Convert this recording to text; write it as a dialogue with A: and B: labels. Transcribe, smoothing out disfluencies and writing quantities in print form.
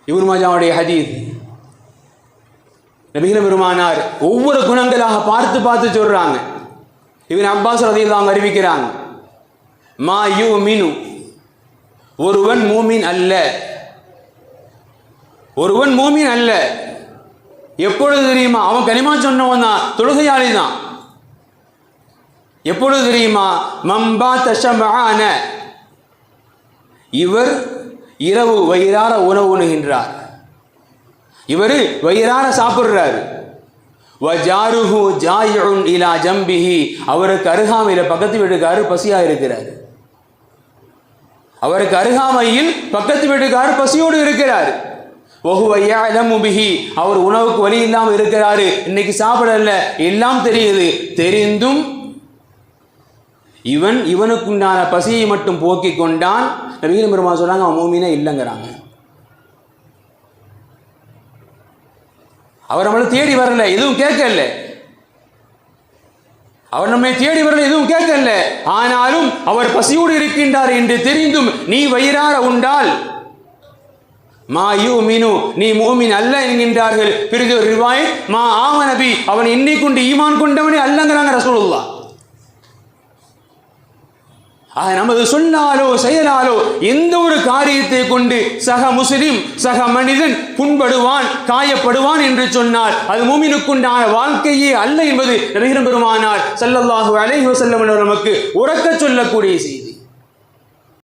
A: இப்னு மாஜாவுடைய ஹதீஸ். நபிகள் பெருமானார் ஒவ்வொரு குணங்களாக பார்த்து பார்த்து சொல்றாங்க. இப்னு அப்பாஸ் ரலியல்லாஹு அறிவிக்கிறாங்க, மா யுமினு, ஒருவன் மூமின் அல்ல, ஒருவன் மூமின் அல்ல. எப்பொழுது தெரியுமா? அவன் கலிமா சொன்னவன் தான், தொழுகையாளி தான். எப்பொழுது தெரியுமா? மம்பா தஷமான, இவர் இரவு வயிறார உணவு உண்ணுகின்றார், இவர் வயிறார சாப்பிடுறாரு. வஜாருஹு ஜாயிஉன் இலா ஜம்பிஹி, அவருக்கு அருகாமையில் பக்கத்து வீட்டுக்காரர் பசியா இருக்கிறார், அவருக்கு அருகாமையில் பக்கத்து வீட்டுக்காரர் பசியோடு இருக்கிறார். வஹுவ யஅலமு பிஹி, அவர் உணவுக்கு வழி இல்லாமல் இருக்கிறாரு, இன்னைக்கு சாப்பிடல, எல்லாம் தெரியுது, தெரிந்தும் இவனுக்குண்டான பசியை மட்டும் போக்கிக் கொண்டான். நபிகள் பெருமானார் சொல்றாங்க, அவன் மூமினே இல்லைங்கிறாங்க. அவர் நம்மளை தேடி வரல, எதுவும் கேட்கல, அவர் நம்மை தேடி வரல, எதுவும் கேட்கல. ஆனாலும் அவர் பசியோடு இருக்கின்றார் என்று தெரிந்தும் நீ வயிறார உண்டால் மா யுமினு, நீ மூமின் அல்ல என்கின்றார்கள். பிறகு ஒரு ரிவாயத், மா ஆமனபி, அவன் என்னை கொண்டு ஈமான் கொண்டவனே அல்லங்கிறாங்க ரசூலுல்லாஹ். நமது சொன்னாலோ செயலாலோ எந்த ஒரு காரியத்தை கொண்டு சக முஸ்லிம், சக மனிதன் புண்படுவான், காயப்படுவான் என்று சொன்னால் அது மூமினுக்குண்டான வாழ்க்கையே அல்ல என்பது நபிகள் பெருமானார் ஸல்லல்லாஹு அலைஹி வஸல்லம் நமக்கு உரக்க சொல்லக்கூடிய செய்தி.